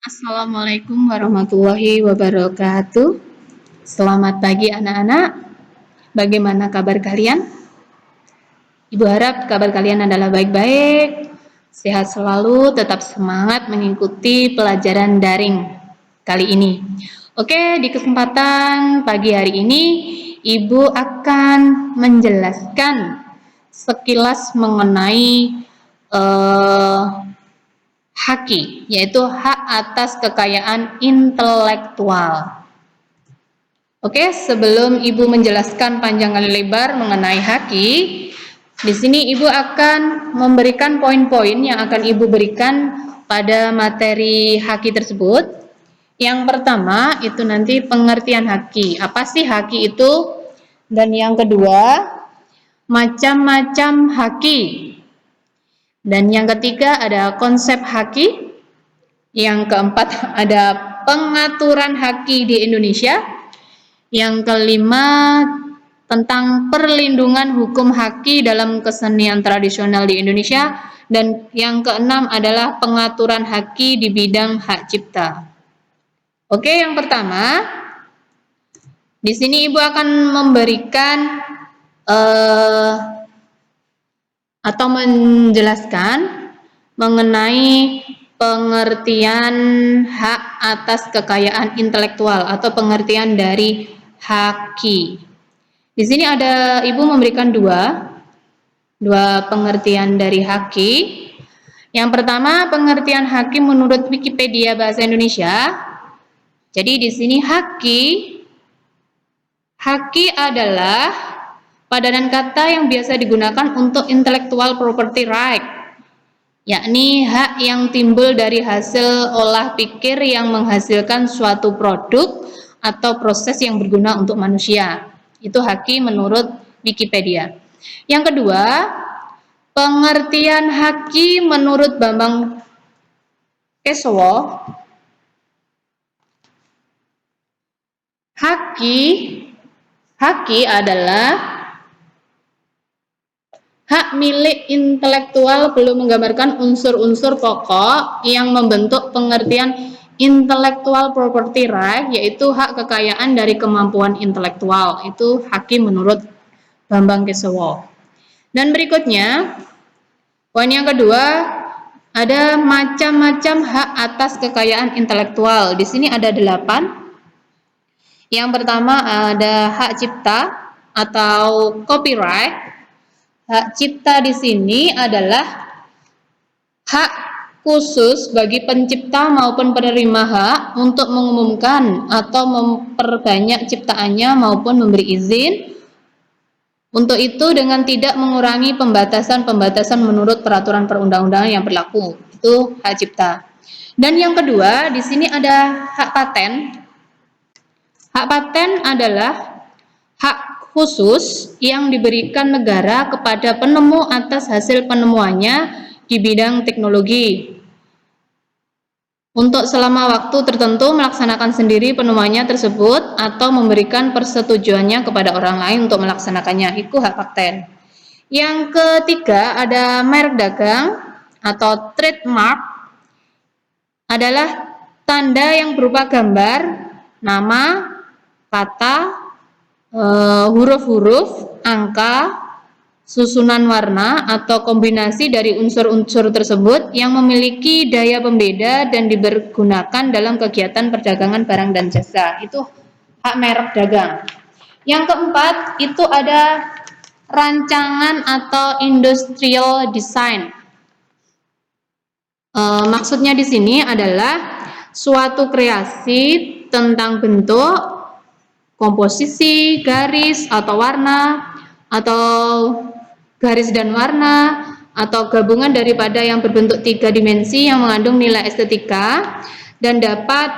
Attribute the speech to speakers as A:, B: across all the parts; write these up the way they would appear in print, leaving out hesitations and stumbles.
A: Assalamualaikum warahmatullahi wabarakatuh. Selamat pagi anak-anak. Bagaimana kabar kalian? Ibu harap kabar kalian adalah baik-baik, sehat selalu, tetap semangat mengikuti pelajaran daring kali ini. Oke, di kesempatan pagi hari ini, Ibu akan menjelaskan sekilas mengenai haki, yaitu hak atas kekayaan intelektual. Oke, sebelum Ibu menjelaskan panjang kali lebar mengenai haki, di sini Ibu akan memberikan poin-poin yang akan Ibu berikan pada materi haki tersebut. Yang pertama itu nanti pengertian haki. Apa sih haki itu? Dan yang kedua, macam-macam haki. Dan yang ketiga ada konsep haki. Yang keempat ada pengaturan haki di Indonesia. Yang kelima tentang perlindungan hukum haki dalam kesenian tradisional di Indonesia. Dan yang keenam adalah pengaturan haki di bidang hak cipta. Oke, yang pertama, di sini Ibu akan memberikan atau menjelaskan mengenai pengertian hak atas kekayaan intelektual atau pengertian dari haki. Di sini ada Ibu memberikan dua pengertian dari haki. Yang pertama, pengertian haki menurut Wikipedia Bahasa Indonesia. Jadi di sini haki adalah padanan kata yang biasa digunakan untuk intellectual property right, yakni hak yang timbul dari hasil olah pikir yang menghasilkan suatu produk atau proses yang berguna untuk manusia. Itu haki menurut Wikipedia. Yang kedua, pengertian haki menurut Bambang Kesowo. Haki adalah hak milik intelektual belum menggambarkan unsur-unsur pokok yang membentuk pengertian intellectual property right, yaitu hak kekayaan dari kemampuan intelektual. Itu haki menurut Bambang Kesowo. Dan berikutnya, poin yang kedua, ada macam-macam hak atas kekayaan intelektual. Di sini ada 8. Yang pertama ada hak cipta atau copyright. Hak cipta di sini adalah hak khusus bagi pencipta maupun penerima hak untuk mengumumkan atau memperbanyak ciptaannya maupun memberi izin untuk itu dengan tidak mengurangi pembatasan-pembatasan menurut peraturan perundang-undangan yang berlaku. Itu hak cipta. Dan yang kedua, di sini ada hak paten. Hak paten adalah hak khusus yang diberikan negara kepada penemu atas hasil penemuannya di bidang teknologi untuk selama waktu tertentu melaksanakan sendiri penemuannya tersebut atau memberikan persetujuannya kepada orang lain untuk melaksanakannya. Itu hak paten. Yang ketiga ada merek dagang atau trademark, adalah tanda yang berupa gambar, nama, kata, huruf-huruf, angka, susunan warna, atau kombinasi dari unsur-unsur tersebut yang memiliki daya pembeda dan dipergunakan dalam kegiatan perdagangan barang dan jasa. Itu hak merek dagang. Yang keempat, itu ada rancangan atau industrial design. Maksudnya di sini adalah suatu kreasi tentang bentuk, komposisi, garis atau warna, atau garis dan warna, atau gabungan daripada yang berbentuk 3 dimensi yang mengandung nilai estetika dan dapat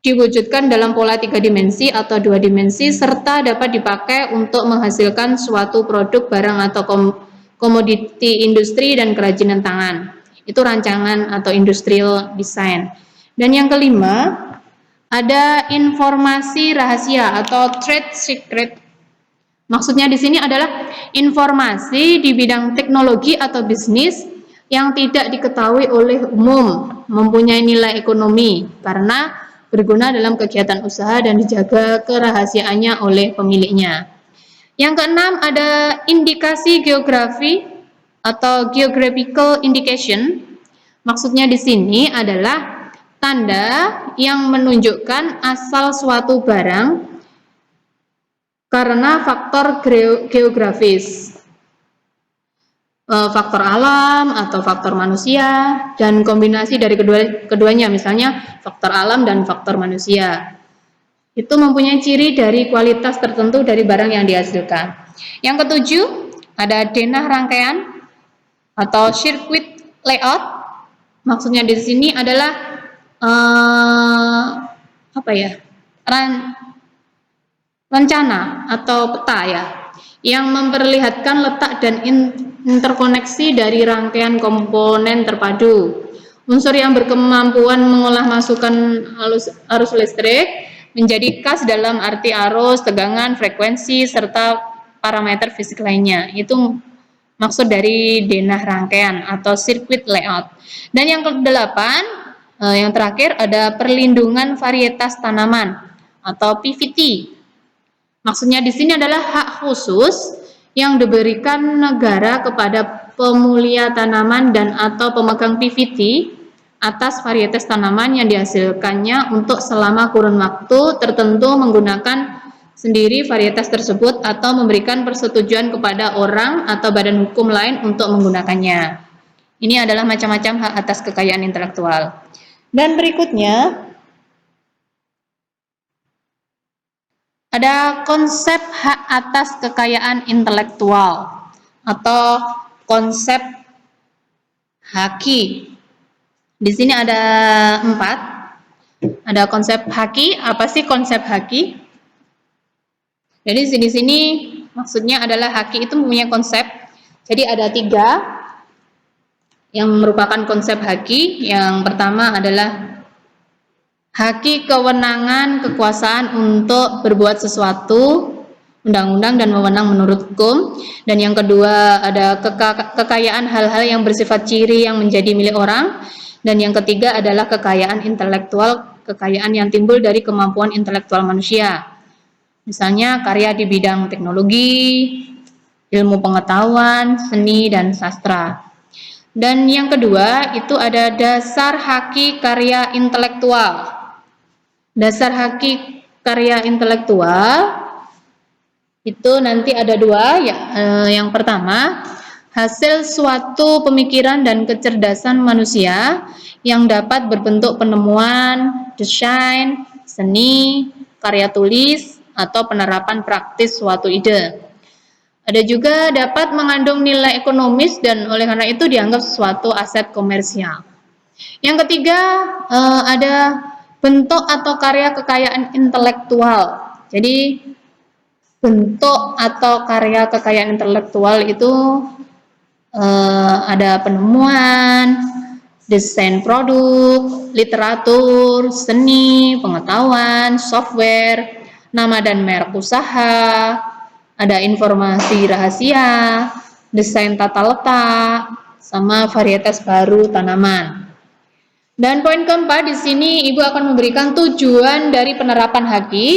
A: diwujudkan dalam pola 3 dimensi atau 2 dimensi serta dapat dipakai untuk menghasilkan suatu produk, barang atau komoditi industri dan kerajinan tangan. Itu rancangan atau industrial design. Dan yang kelima, ada informasi rahasia atau trade secret. Maksudnya di sini adalah informasi di bidang teknologi atau bisnis yang tidak diketahui oleh umum, mempunyai nilai ekonomi karena berguna dalam kegiatan usaha dan dijaga kerahasiaannya oleh pemiliknya. Yang keenam ada indikasi geografi atau geographical indication. Maksudnya di sini adalah tanda yang menunjukkan asal suatu barang karena faktor geografis, faktor alam atau faktor manusia, dan kombinasi dari keduanya, misalnya faktor alam dan faktor manusia. Itu mempunyai ciri dari kualitas tertentu dari barang yang dihasilkan. Yang ketujuh, ada denah rangkaian atau circuit layout. Maksudnya di sini adalah rencana atau peta ya, yang memperlihatkan letak dan interkoneksi dari rangkaian komponen terpadu. Unsur yang berkemampuan mengolah masukan arus listrik menjadi kas dalam arti arus, tegangan, frekuensi, serta parameter fisik lainnya. Itu maksud dari denah rangkaian atau circuit layout. Dan yang kedelapan, yang terakhir ada perlindungan varietas tanaman atau PVT. Maksudnya di sini adalah hak khusus yang diberikan negara kepada pemulia tanaman dan atau pemegang PVT atas varietas tanaman yang dihasilkannya untuk selama kurun waktu tertentu menggunakan sendiri varietas tersebut atau memberikan persetujuan kepada orang atau badan hukum lain untuk menggunakannya. Ini adalah macam-macam hak atas kekayaan intelektual. Dan berikutnya ada konsep hak atas kekayaan intelektual atau konsep haki. Di sini ada 4. Ada konsep haki. Apa sih konsep haki? Jadi di sini maksudnya adalah haki itu mempunyai konsep. Jadi ada 3 yang merupakan konsep haki. Yang pertama adalah haki kewenangan kekuasaan untuk berbuat sesuatu, undang-undang dan wewenang menurut hukum. Dan yang kedua ada kekayaan hal-hal yang bersifat ciri yang menjadi milik orang. Dan yang ketiga adalah kekayaan intelektual, kekayaan yang timbul dari kemampuan intelektual manusia. Misalnya karya di bidang teknologi, ilmu pengetahuan, seni, dan sastra. Dan yang kedua itu ada dasar haki karya intelektual. Dasar haki karya intelektual itu nanti ada 2 ya. Yang pertama, hasil suatu pemikiran dan kecerdasan manusia yang dapat berbentuk penemuan, desain, seni, karya tulis, atau penerapan praktis suatu ide. Ada juga dapat mengandung nilai ekonomis dan oleh karena itu dianggap suatu aset komersial. Yang ketiga, ada bentuk atau karya kekayaan intelektual. Jadi bentuk atau karya kekayaan intelektual itu ada penemuan, desain produk, literatur, seni, pengetahuan, software, nama dan merek usaha, ada informasi rahasia, desain tata letak, sama varietas baru tanaman. Dan poin keempat di sini Ibu akan memberikan tujuan dari penerapan haki.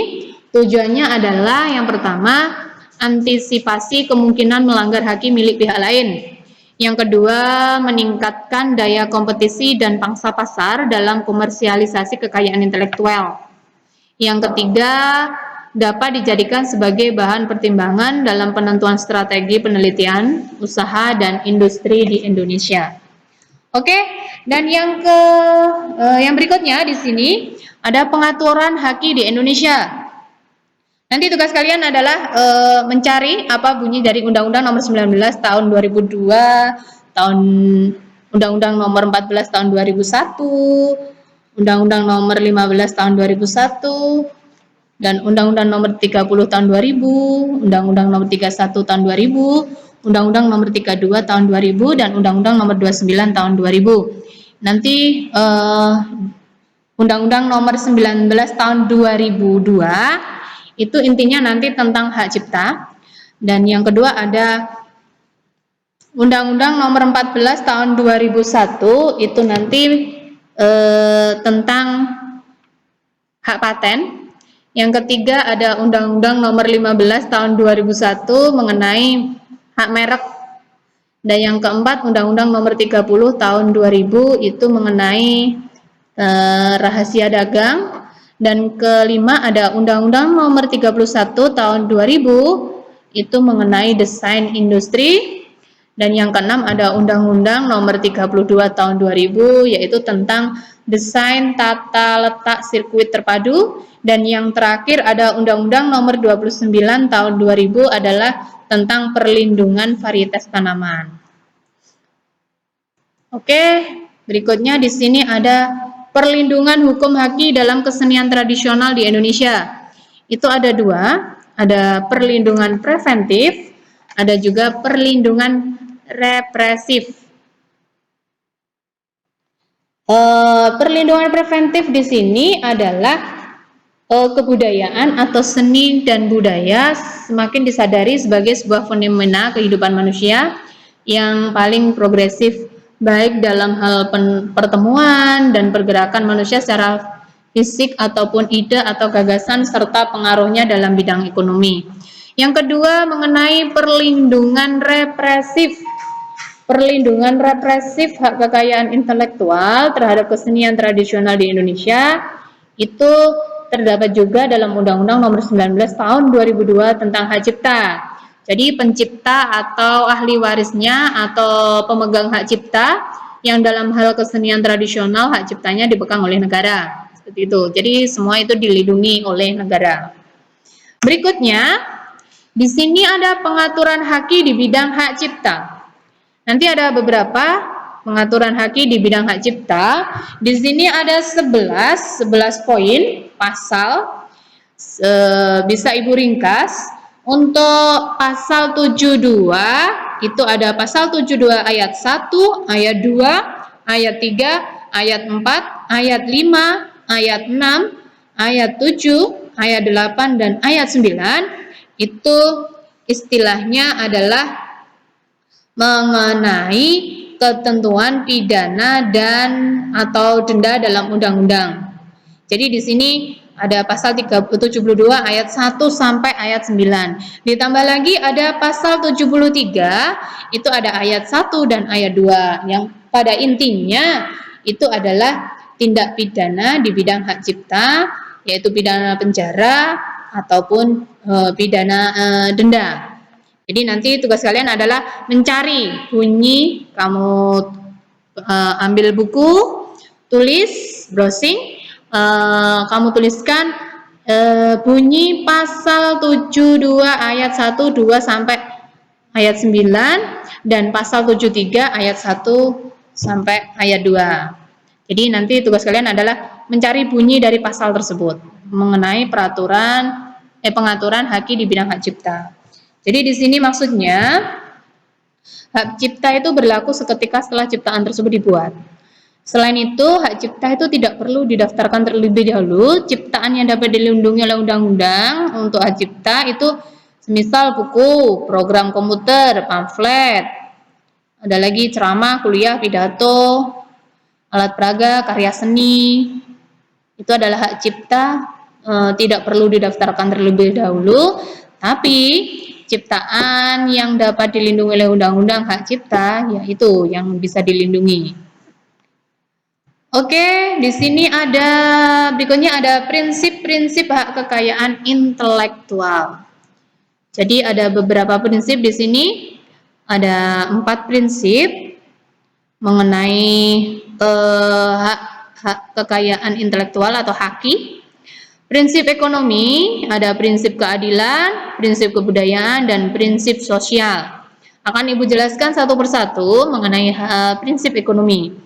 A: Tujuannya adalah yang pertama, antisipasi kemungkinan melanggar haki milik pihak lain. Yang kedua, meningkatkan daya kompetisi dan pangsa pasar dalam komersialisasi kekayaan intelektual. Yang ketiga, dapat dijadikan sebagai bahan pertimbangan dalam penentuan strategi penelitian, usaha, dan industri di Indonesia. Oke, dan yang berikutnya di sini ada pengaturan haki di Indonesia. Nanti tugas kalian adalah mencari apa bunyi dari Undang-Undang Nomor 19 Tahun 2002, Undang-Undang Nomor 14 Tahun 2001, Undang-Undang Nomor 15 Tahun 2001, dan Undang-Undang Nomor 30 Tahun 2000, Undang-Undang Nomor 31 Tahun 2000, Undang-Undang Nomor 32 Tahun 2000, dan Undang-Undang Nomor 29 Tahun 2000. Nanti Undang-Undang Nomor 19 Tahun 2002 itu intinya nanti tentang hak cipta. Dan yang kedua ada Undang-Undang Nomor 14 Tahun 2001 itu nanti tentang hak paten. Yang ketiga ada Undang-Undang Nomor 15 Tahun 2001 mengenai hak merek. Dan yang keempat Undang-Undang Nomor 30 Tahun 2000 itu mengenai rahasia dagang. Dan kelima ada Undang-Undang Nomor 31 Tahun 2000 itu mengenai desain industri. Dan yang keenam ada Undang-Undang Nomor 32 Tahun 2000 yaitu tentang desain tata letak sirkuit terpadu. Dan yang terakhir ada Undang-Undang Nomor 29 Tahun 2000 adalah tentang perlindungan varietas tanaman. Oke, berikutnya di sini ada perlindungan hukum haki dalam kesenian tradisional di Indonesia. Itu ada dua, ada perlindungan preventif, ada juga perlindungan represif. Perlindungan preventif di sini adalah kebudayaan atau seni dan budaya semakin disadari sebagai sebuah fenomena kehidupan manusia yang paling progresif baik dalam hal pertemuan dan pergerakan manusia secara fisik ataupun ide atau gagasan serta pengaruhnya dalam bidang ekonomi. Yang kedua mengenai perlindungan represif. Perlindungan represif hak kekayaan intelektual terhadap kesenian tradisional di Indonesia itu terdapat juga dalam Undang-Undang Nomor 19 Tahun 2002 tentang hak cipta. Jadi pencipta atau ahli warisnya atau pemegang hak cipta yang dalam hal kesenian tradisional hak ciptanya dipegang oleh negara. Seperti itu. Jadi semua itu dilindungi oleh negara. Berikutnya, di sini ada pengaturan haki di bidang hak cipta. Nanti ada beberapa pengaturan haki di bidang hak cipta. Di sini ada 11 poin pasal. Bisa Ibu ringkas. Untuk pasal 72 itu ada pasal 72 ayat 1, ayat 2, ayat 3, ayat 4, ayat 5, ayat 6, ayat 7, ayat 8 dan ayat 9. Itu istilahnya adalah mengenai ketentuan pidana dan atau denda dalam undang-undang. Jadi di sini ada pasal 72 ayat 1 sampai ayat 9. Ditambah lagi ada pasal 73, itu ada ayat 1 dan ayat 2 yang pada intinya itu adalah tindak pidana di bidang hak cipta, yaitu pidana penjara ataupun pidana denda. Jadi nanti tugas kalian adalah mencari bunyi, kamu ambil buku, tulis, browsing, kamu tuliskan bunyi pasal 72 ayat 1, 2 sampai ayat 9 dan pasal 73 ayat 1 sampai ayat 2. Jadi nanti tugas kalian adalah mencari bunyi dari pasal tersebut mengenai pengaturan haki di bidang hak cipta. Jadi di sini maksudnya hak cipta itu berlaku seketika setelah ciptaan tersebut dibuat. Selain itu, hak cipta itu tidak perlu didaftarkan terlebih dahulu. Ciptaan yang dapat dilindungi oleh undang-undang untuk hak cipta itu semisal buku, program komputer, pamflet, ada lagi ceramah, kuliah, pidato, alat peraga, karya seni. Itu adalah hak cipta, tidak perlu didaftarkan terlebih dahulu, tapi ciptaan yang dapat dilindungi oleh undang-undang hak cipta yaitu yang bisa dilindungi. Oke, di sini ada berikutnya ada prinsip-prinsip hak kekayaan intelektual. Jadi ada beberapa prinsip di sini, ada 4 prinsip mengenai hak kekayaan intelektual atau haki. Prinsip ekonomi, ada prinsip keadilan, prinsip kebudayaan, dan prinsip sosial. Akan Ibu jelaskan satu persatu mengenai prinsip ekonomi.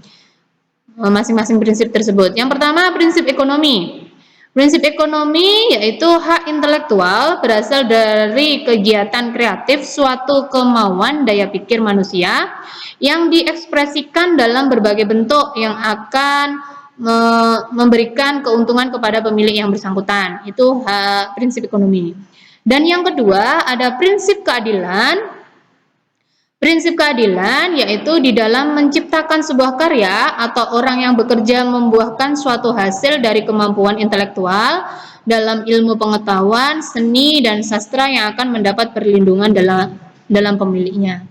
A: Masing-masing prinsip tersebut. Yang pertama, prinsip ekonomi. Prinsip ekonomi yaitu hak intelektual berasal dari kegiatan kreatif suatu kemauan daya pikir manusia yang diekspresikan dalam berbagai bentuk yang akan memberikan keuntungan kepada pemilik yang bersangkutan. Itu prinsip ekonomi. Dan yang kedua ada prinsip keadilan. Prinsip keadilan yaitu di dalam menciptakan sebuah karya atau orang yang bekerja membuahkan suatu hasil dari kemampuan intelektual dalam ilmu pengetahuan, seni, dan sastra yang akan mendapat perlindungan dalam pemiliknya.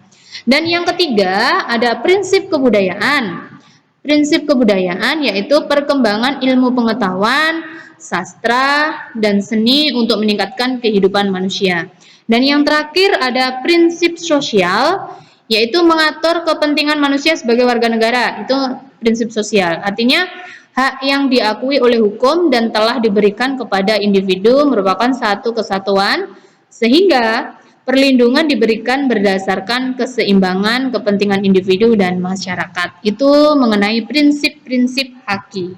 A: Dan yang ketiga ada prinsip kebudayaan. Prinsip kebudayaan yaitu perkembangan ilmu pengetahuan, sastra, dan seni untuk meningkatkan kehidupan manusia. Dan yang terakhir ada prinsip sosial, yaitu mengatur kepentingan manusia sebagai warga negara. Itu prinsip sosial. Artinya, hak yang diakui oleh hukum dan telah diberikan kepada individu merupakan satu kesatuan, sehingga perlindungan diberikan berdasarkan keseimbangan kepentingan individu dan masyarakat. Itu mengenai prinsip-prinsip haki.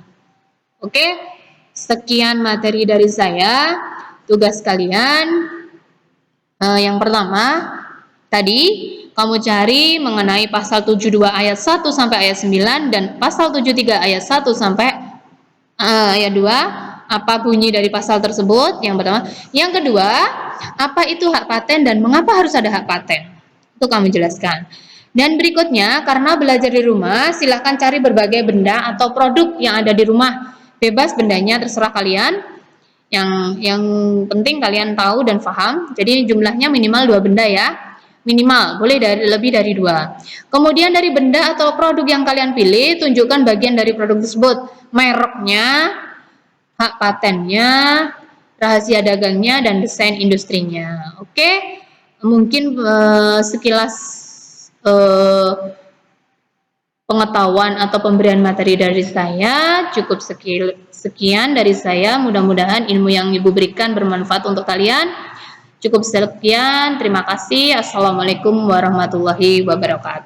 A: Oke, sekian materi dari saya. Tugas kalian yang pertama, tadi kamu cari mengenai pasal 72 ayat 1 sampai ayat 9 dan pasal 73 ayat 1 sampai ayat 2. Apa bunyi dari pasal tersebut? Yang pertama. Yang kedua, apa itu hak paten dan mengapa harus ada hak paten? Itu kamu jelaskan. Dan berikutnya, karena belajar di rumah, silahkan cari berbagai benda atau produk yang ada di rumah. Bebas bendanya, terserah kalian. Yang penting kalian tahu dan paham. Jadi jumlahnya minimal 2 benda ya. Minimal, boleh lebih dari 2. Kemudian dari benda atau produk yang kalian pilih, tunjukkan bagian dari produk tersebut. Mereknya, hak patennya, rahasia dagangnya, dan desain industrinya. Oke, mungkin sekilas pengetahuan atau pemberian materi dari saya cukup sekian dari saya. Mudah-mudahan ilmu yang Ibu berikan bermanfaat untuk kalian. Cukup sekian, terima kasih. Assalamualaikum warahmatullahi wabarakatuh.